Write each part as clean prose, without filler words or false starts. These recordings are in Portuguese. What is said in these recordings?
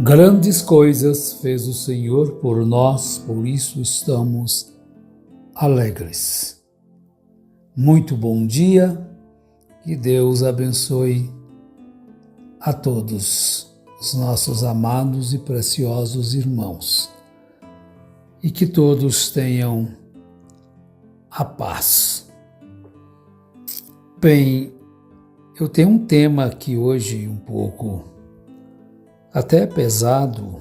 Grandes coisas fez o Senhor por nós, por isso estamos alegres. Muito bom dia, que Deus abençoe a todos os nossos amados e preciosos irmãos e que todos tenham a paz. Bem, eu tenho um tema aqui hoje um pouco até pesado: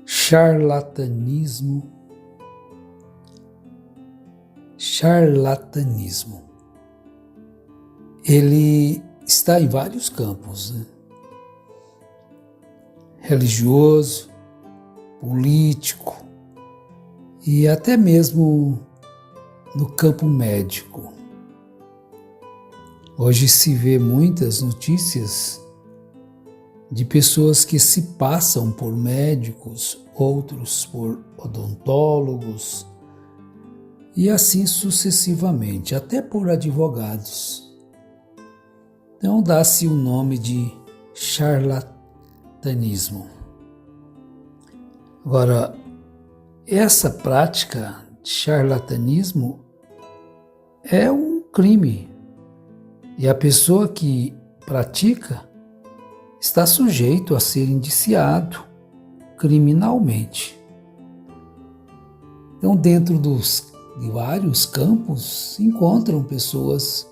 charlatanismo. Charlatanismo. Ele está em vários campos, né? Religioso, político e até mesmo no campo médico. Hoje se vê muitas notícias de pessoas que se passam por médicos, outros por odontólogos e assim sucessivamente, até por advogados. Então dá-se o nome de charlatanismo. Agora, essa prática de charlatanismo é um crime e a pessoa que pratica está sujeito a ser indiciado criminalmente. Então, dentro de vários campos, se encontram pessoas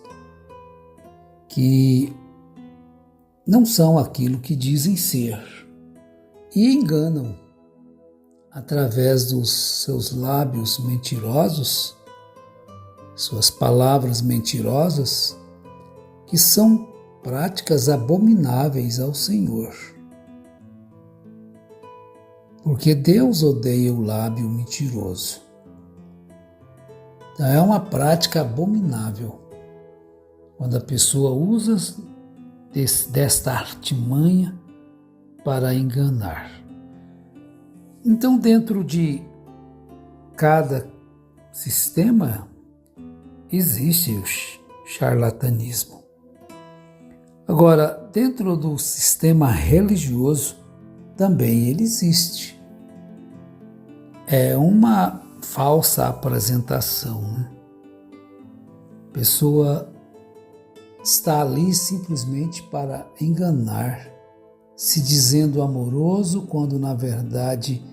que não são aquilo que dizem ser e enganam através dos seus lábios mentirosos, suas palavras mentirosas, que são práticas abomináveis ao Senhor. Porque Deus odeia o lábio mentiroso. Então é uma prática abominável quando a pessoa usa desta artimanha para enganar. Então, dentro de cada sistema existe o charlatanismo. Agora, dentro do sistema religioso, também ele existe. É uma falsa apresentação, né? A pessoa está ali simplesmente para enganar, se dizendo amoroso, quando na verdade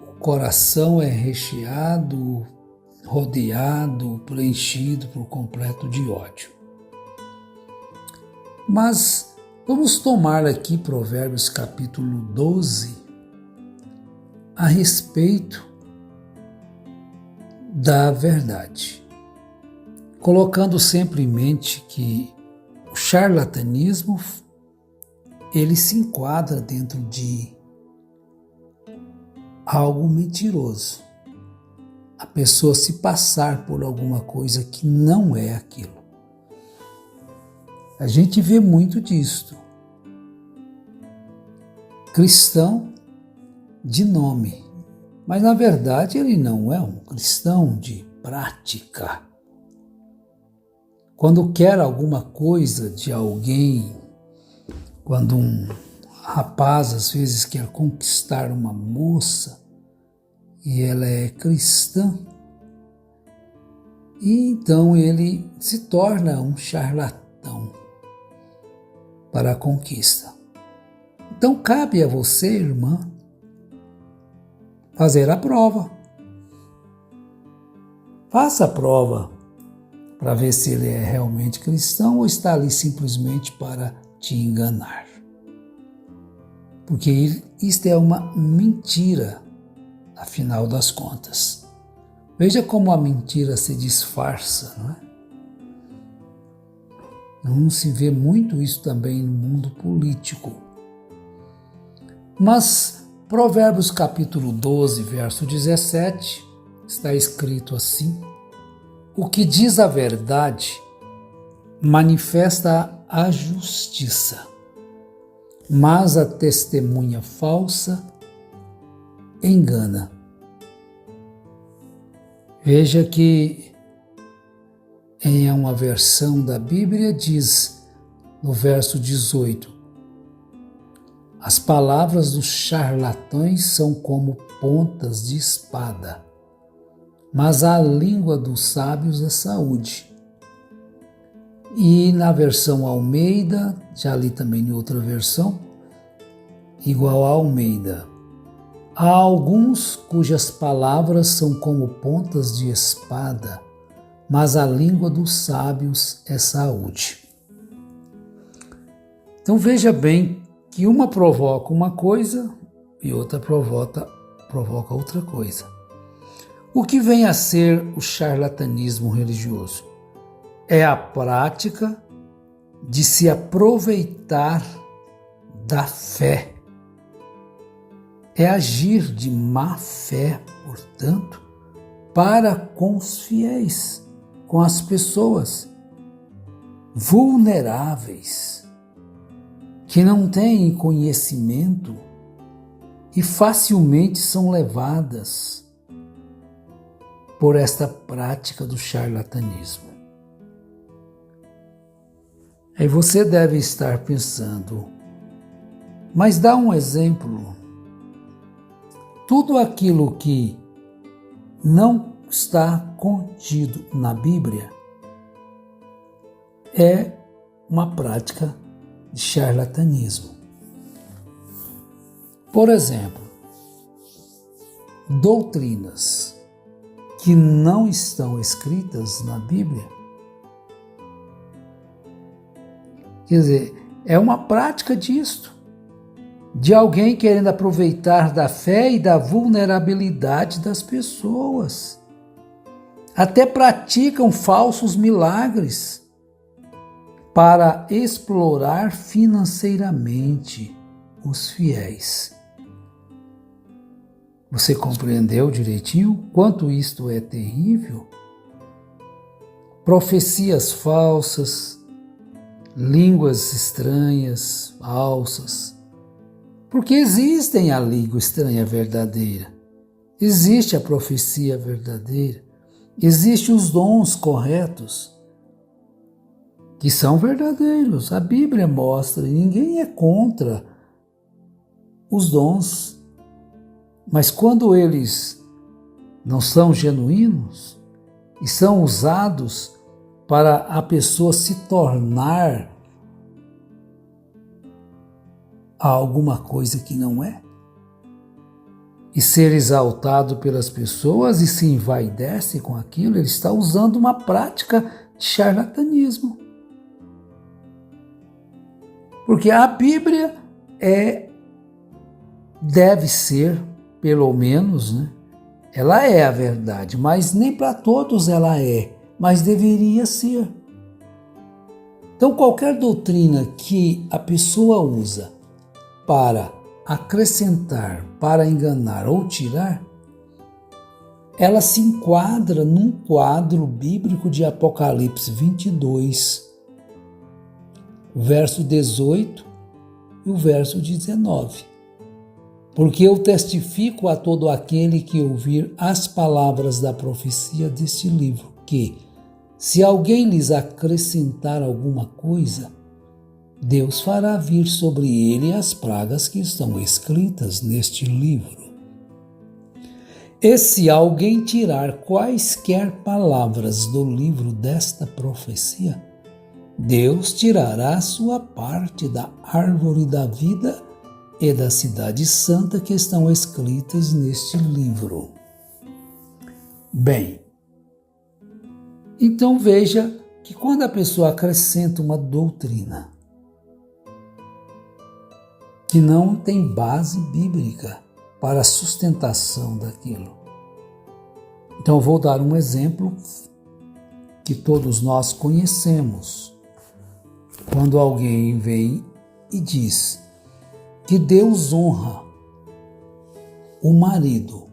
o coração é recheado, rodeado, preenchido por completo de ódio. Mas vamos tomar aqui Provérbios capítulo 12 a respeito da verdade, colocando sempre em mente que o charlatanismo ele se enquadra dentro de algo mentiroso. A pessoa se passar por alguma coisa que não é aquilo. A gente vê muito disto. Cristão de nome, mas na verdade ele não é um cristão de prática. Quando quer alguma coisa de alguém, quando um rapaz às vezes quer conquistar uma moça e ela é cristã, e então ele se torna um charlatão para a conquista. Então cabe a você, irmã, fazer a prova. Faça a prova para ver se ele é realmente cristão ou está ali simplesmente para te enganar. Porque isto é uma mentira, afinal das contas. Veja como a mentira se disfarça, não é? Não se vê muito isso também no mundo político. Mas Provérbios capítulo 12, verso 17, está escrito assim: o que diz a verdade manifesta a justiça, mas a testemunha falsa engana. Veja que em uma versão da Bíblia diz no verso 18: As palavras dos charlatães são como pontas de espada, mas a língua dos sábios é saúde. E na versão Almeida, já li também em outra versão, igual a Almeida, há alguns cujas palavras são como pontas de espada, mas a língua dos sábios é saúde. Então veja bem que uma provoca uma coisa e outra provoca outra coisa. O que vem a ser o charlatanismo religioso? É a prática de se aproveitar da fé. É agir de má fé, portanto, para com os fiéis, com as pessoas vulneráveis, que não têm conhecimento e facilmente são levadas por esta prática do charlatanismo. Aí você deve estar pensando, mas dá um exemplo. Tudo aquilo que não está contido na Bíblia é uma prática de charlatanismo. Por exemplo, doutrinas que não estão escritas na Bíblia, quer dizer, é uma prática disto, de alguém querendo aproveitar da fé e da vulnerabilidade das pessoas. Até praticam falsos milagres para explorar financeiramente os fiéis. Você compreendeu direitinho quanto isto é terrível? Profecias falsas, línguas estranhas, falsas. Porque existem a língua estranha verdadeira, existe a profecia verdadeira, existem os dons corretos, que são verdadeiros. A Bíblia mostra, e ninguém é contra os dons. Mas quando eles não são genuínos e são usados para a pessoa se tornar alguma coisa que não é, e ser exaltado pelas pessoas e se envaidece com aquilo, ele está usando uma prática de charlatanismo. Porque a Bíblia deve ser, pelo menos, ela é a verdade, mas nem para todos ela é, mas deveria ser. Então, qualquer doutrina que a pessoa usa para acrescentar, para enganar ou tirar, ela se enquadra num quadro bíblico de Apocalipse 22, o verso 18 e o verso 19. Porque eu testifico a todo aquele que ouvir as palavras da profecia deste livro, que, se alguém lhes acrescentar alguma coisa, Deus fará vir sobre ele as pragas que estão escritas neste livro. E se alguém tirar quaisquer palavras do livro desta profecia, Deus tirará a sua parte da árvore da vida e da cidade santa que estão escritas neste livro. Bem, então veja que quando a pessoa acrescenta uma doutrina que não tem base bíblica para a sustentação daquilo. Então eu vou dar um exemplo que todos nós conhecemos. Quando alguém vem e diz que Deus honra o marido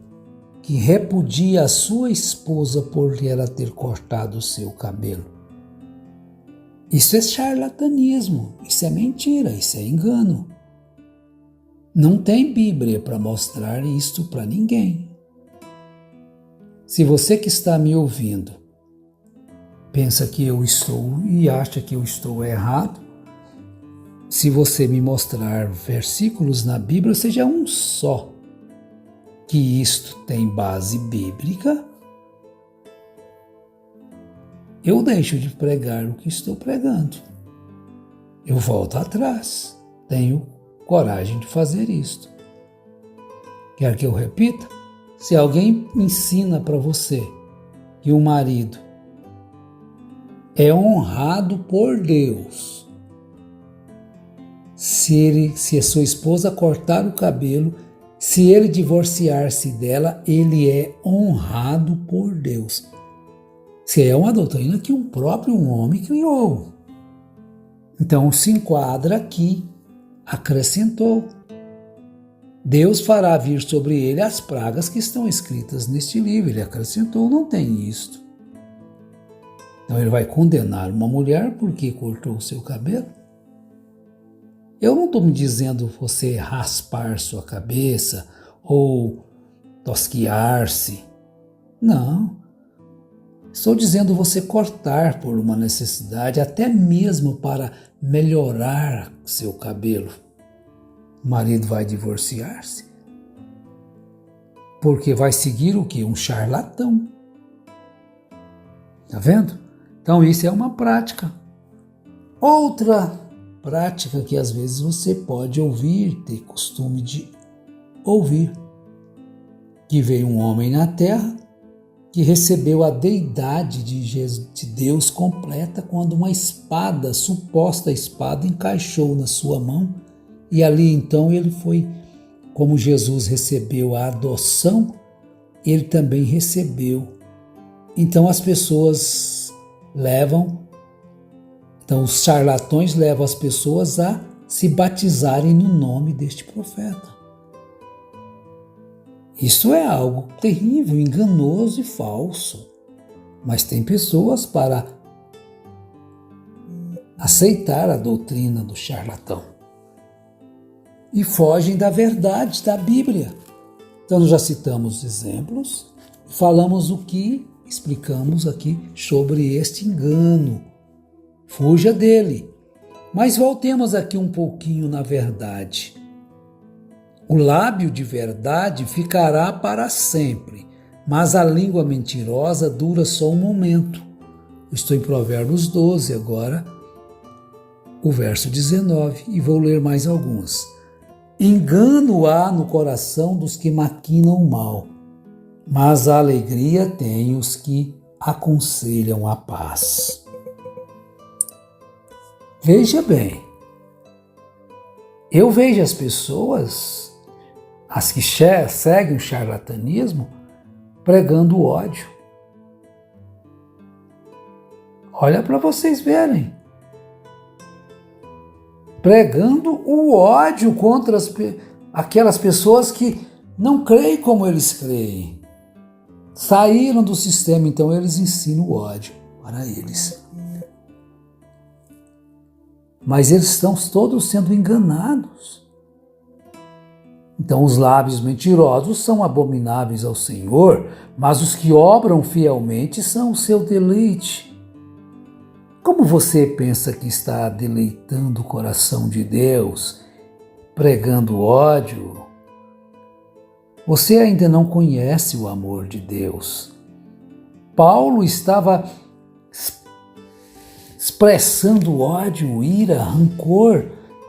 que repudia a sua esposa por ela ter cortado o seu cabelo. Isso é charlatanismo, isso é mentira, isso é engano. Não tem Bíblia para mostrar isto para ninguém. Se você que está me ouvindo pensa que eu estou e acha que eu estou errado, Se você me mostrar versículos na Bíblia, seja um só, que isto tem base bíblica, eu deixo de pregar o que estou pregando. Eu volto atrás. Tenho coragem de fazer isto. Quer que eu repita? Se alguém ensina para você que o marido é honrado por Deus, se a sua esposa cortar o cabelo, se ele divorciar-se dela, ele é honrado por Deus. Se é uma doutrina que um próprio homem criou. Então se enquadra aqui, acrescentou. Deus fará vir sobre ele as pragas que estão escritas neste livro. Ele acrescentou, não tem isto. Então ele vai condenar uma mulher porque cortou o seu cabelo? Eu não estou me dizendo você raspar sua cabeça ou tosquiar-se. Não. Estou dizendo você cortar por uma necessidade, até mesmo para melhorar seu cabelo. O marido vai divorciar-se porque vai seguir o quê? Um charlatão. Tá vendo? Então isso é uma prática. Outra prática que às vezes você pode ouvir, ter costume de ouvir, que veio um homem na terra que recebeu a deidade de Deus completa quando uma espada, suposta espada, encaixou na sua mão e ali então ele foi, como Jesus recebeu a adoção, ele também recebeu. Então as pessoas então os charlatões levam as pessoas a se batizarem no nome deste profeta. Isso é algo terrível, enganoso e falso. Mas tem pessoas para aceitar a doutrina do charlatão e fogem da verdade da Bíblia. Então nós já citamos exemplos, falamos o que explicamos aqui sobre este engano. Fuja dele. Mas voltemos aqui um pouquinho na verdade. O lábio de verdade ficará para sempre, mas a língua mentirosa dura só um momento. Estou em Provérbios 12 agora, o verso 19, e vou ler mais alguns. Engano há no coração dos que maquinam o mal, mas a alegria tem os que aconselham a paz. Veja bem, eu vejo as pessoas, as que seguem o charlatanismo, pregando ódio. Olha para vocês verem. Pregando o ódio contra aquelas pessoas que não creem como eles creem. Saíram do sistema, então eles ensinam o ódio para eles. Mas eles estão todos sendo enganados. Então os lábios mentirosos são abomináveis ao Senhor, mas os que obram fielmente são o seu deleite. Como você pensa que está deleitando o coração de Deus, pregando ódio? Você ainda não conhece o amor de Deus. Paulo estava expressando ódio, ira, rancor,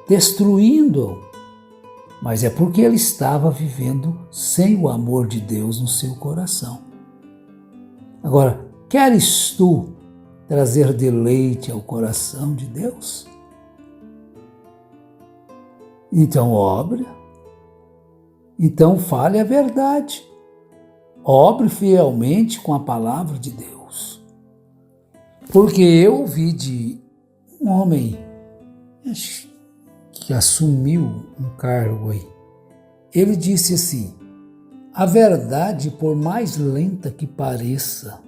destruindo-o. Mas é porque ele estava vivendo sem o amor de Deus no seu coração. Agora, queres tu trazer deleite ao coração de Deus? Então obre. Então fale a verdade. Obre fielmente com a palavra de Deus. Porque eu ouvi de um homem que assumiu um cargo aí. Ele disse assim: a verdade, por mais lenta que pareça,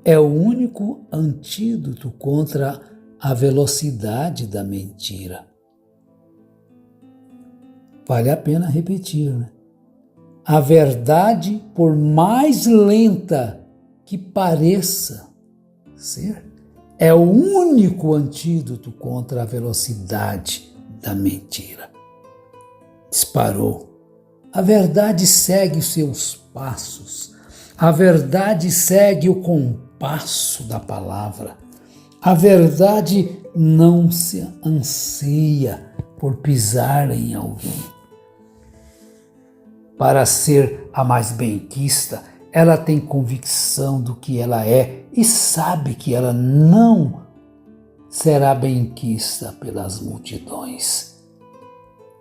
é o único antídoto contra a velocidade da mentira. Vale a pena repetir, né? A verdade, por mais lenta que pareça ser, é o único antídoto contra a velocidade da mentira. Disparou. A verdade segue os seus passos. A verdade segue o compasso da palavra. A verdade não se ansia por pisar em alguém. Para ser a mais benquista, ela tem convicção do que ela é e sabe que ela não será benquista pelas multidões.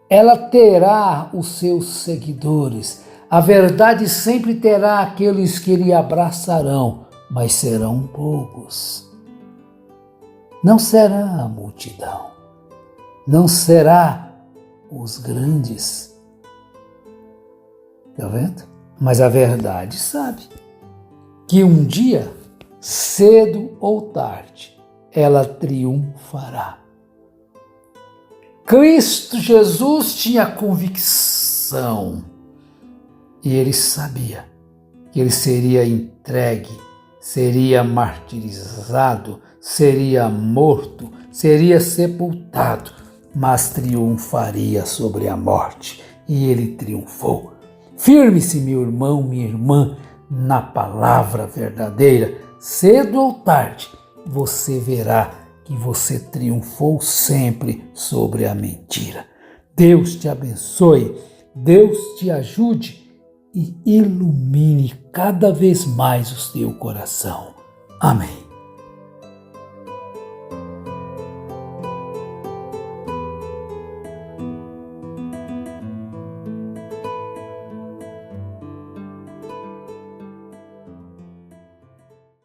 Ela terá os seus seguidores. A verdade sempre terá aqueles que lhe abraçarão, mas serão poucos. Não será a multidão. Não será os grandes. Está vendo? Mas a verdade sabe que um dia, cedo ou tarde, ela triunfará. Cristo Jesus tinha convicção e ele sabia que ele seria entregue, seria martirizado, seria morto, seria sepultado, mas triunfaria sobre a morte. E ele triunfou. Firme-se, meu irmão, minha irmã, na palavra verdadeira. Cedo ou tarde, você verá que você triunfou sempre sobre a mentira. Deus te abençoe, Deus te ajude e ilumine cada vez mais o seu coração. Amém.